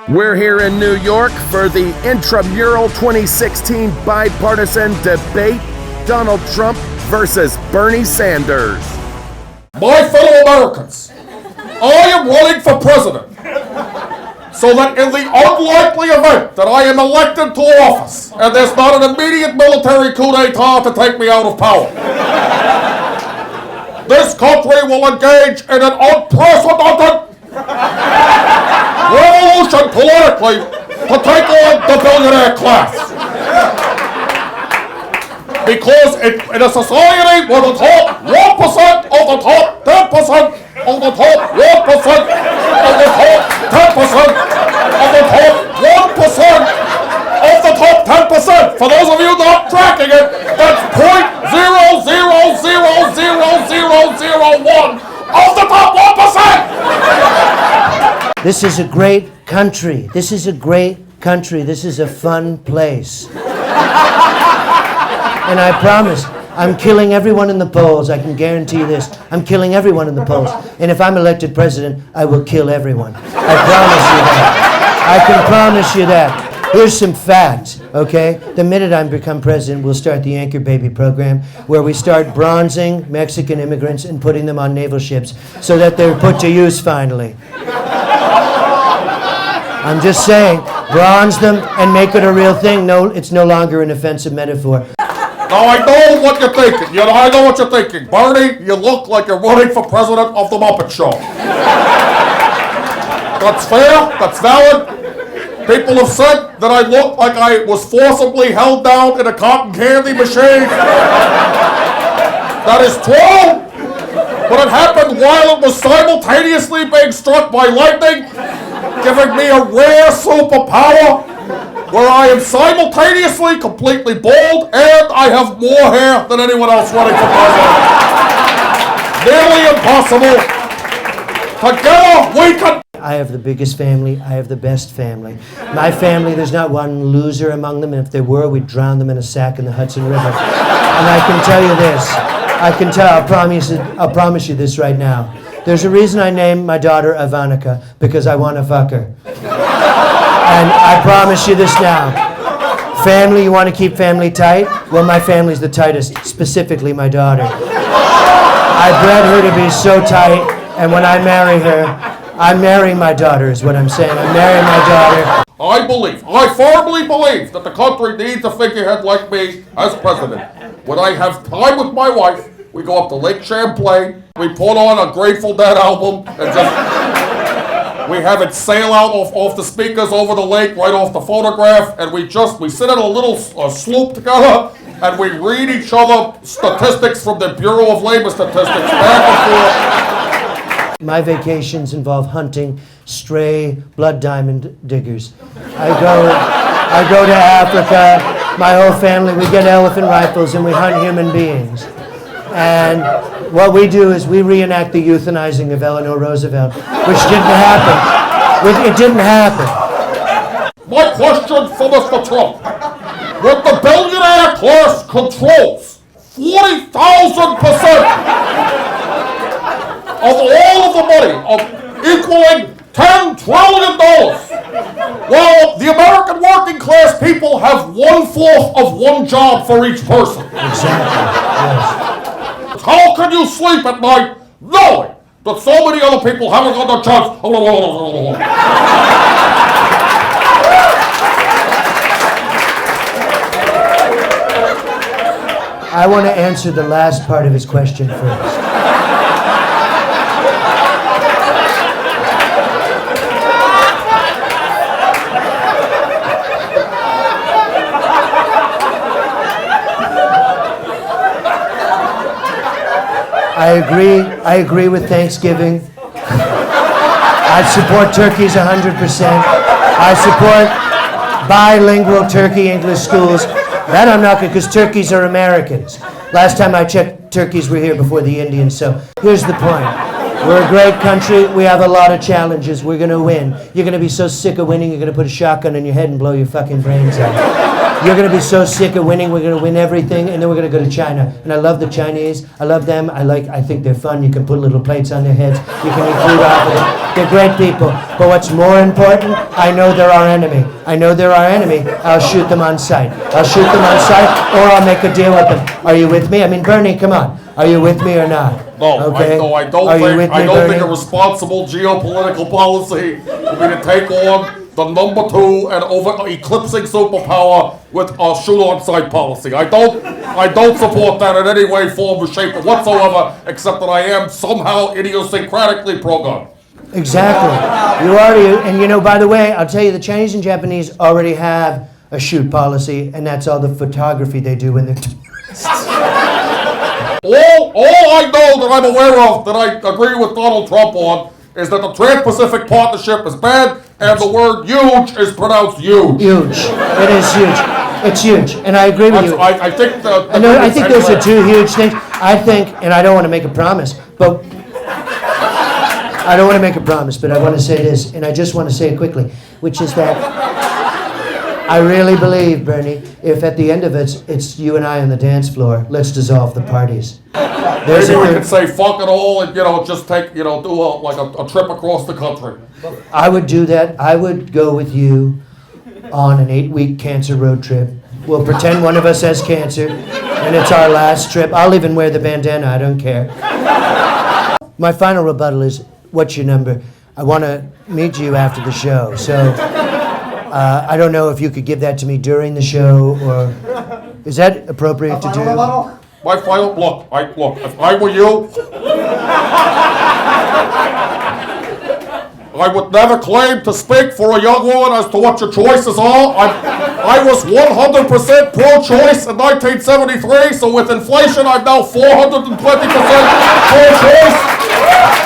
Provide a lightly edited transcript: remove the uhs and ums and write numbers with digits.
We're here in New York for the intramural 2016 bipartisan debate, Donald Trump versus Bernie Sanders. My fellow Americans, I am running for president so that in the unlikely event that I am elected to office and there's not an immediate military coup d'etat to take me out of power, this country will engage in an unprecedented revolution politically to take on the billionaire class. Because in a society where the top 1% of the top 10% of the top 1% of the top 10% of the top 1% of the top 10%, for those of you not tracking it, that's 0.00000001 of the top 1%! This is a great country. This is a great country. This is a fun place. And I promise, I'm killing everyone in the polls. I can guarantee you this. I'm killing everyone in the polls. And if I'm elected president, I will kill everyone. I promise you that. I can promise you that. Here's some facts, okay? The minute I become president, we'll start the Anchor Baby program, where we start bronzing Mexican immigrants and putting them on naval ships so that they're put to use finally. I'm just saying, bronze them and make it a real thing. No, it's no longer an offensive metaphor. Now I know what you're thinking. I know what you're thinking. Bernie, you look like you're running for president of the Muppet Show. That's fair. That's valid. People have said that I look like I was forcibly held down in a cotton candy machine. That is true. But it happened while it was simultaneously being struck by lightning, giving me a rare superpower where I am simultaneously completely bald and I have more hair than anyone else running for president. Nearly impossible. Together we can... I have the biggest family. I have the best family. My family, there's not one loser among them, and if there were, we'd drown them in a sack in the Hudson River. And I can tell you this. I'll promise you this right now. There's a reason I named my daughter Ivanka, because I want to fuck her. And I promise you this now. Family, you want to keep family tight? Well, my family's the tightest, specifically my daughter. I bred her to be so tight, and when I marry her, I'm marrying my daughter, is what I'm saying. I'm marrying my daughter. I firmly believe that the country needs a figurehead like me as president. When I have time with my wife, we go up to Lake Champlain, we put on a Grateful Dead album, and we have it sail out off the speakers over the lake, right off the photograph, and we sit in a little sloop together, and we read each other statistics from the Bureau of Labor Statistics back and forth. My vacations involve hunting stray blood diamond diggers. I go to Africa, my whole family, we get elephant rifles and we hunt human beings. And what we do is we reenact the euthanizing of Eleanor Roosevelt, which didn't happen. It didn't happen. My question for Mr. Trump. When the billionaire class controls 40,000% of all of the money, equaling $10 trillion, while the American working class people have 1/4 of one job for each person. Exactly, yes. How can you sleep at night knowing that so many other people haven't got their chance? I want to answer the last part of his question first. I agree with Thanksgiving. I support turkeys 100%. I support bilingual turkey English schools. That I'm not, because turkeys are Americans. Last time I checked, turkeys were here before the Indians, so here's the point. We're a great country. We have a lot of challenges. We're going to win. You're going to be so sick of winning, you're going to put a shotgun in your head and blow your fucking brains out. You're going to be so sick of winning. We're going to win everything, and then we're going to go to China. And I love the Chinese. I love them. I think they're fun. You can put little plates on their heads. You can eat food off of them. They're great people. But what's more important, I know they're our enemy. I know they're our enemy. I'll shoot them on sight. I'll shoot them on sight, or I'll make a deal with them. Are you with me? I mean, Bernie, come on. Are you with me or not? No, Okay. I don't Are you think with me, I don't think Bernie? a responsible geopolitical policy would be to take on the number 2 and over eclipsing superpower with a shoot-on-sight policy. I don't support that in any way, form, or shape whatsoever, except that I am somehow idiosyncratically pro-gun. Exactly. You already, and you know, by the way, I'll tell you, the Chinese and Japanese already have a shoot policy, and that's all the photography they do when they're All I know that I'm aware of that I agree with Donald Trump on is that the Trans-Pacific Partnership is bad and the word huge is pronounced huge. huge. It is huge. It's huge, and I agree with you. I think the I think those are two huge things. I think, and I don't want to make a promise, but I don't want to make a promise, but I want to say this, and I just want to say it quickly, which is that I really believe, Bernie, if at the end of it, it's you and I on the dance floor, let's dissolve the parties. Maybe we could say fuck it all and, just take, do a trip across the country. I would do that. I would go with you on an 8-week cancer road trip. We'll pretend one of us has cancer, and it's our last trip. I'll even wear the bandana, I don't care. My final rebuttal is, what's your number? I want to meet you after the show, so I don't know if you could give that to me during the show, or is that appropriate to do? My final look, if I were you, I would never claim to speak for a young woman as to what your choices are. I was 100% pro-choice in 1973, so with inflation, I'm now 420% pro-choice.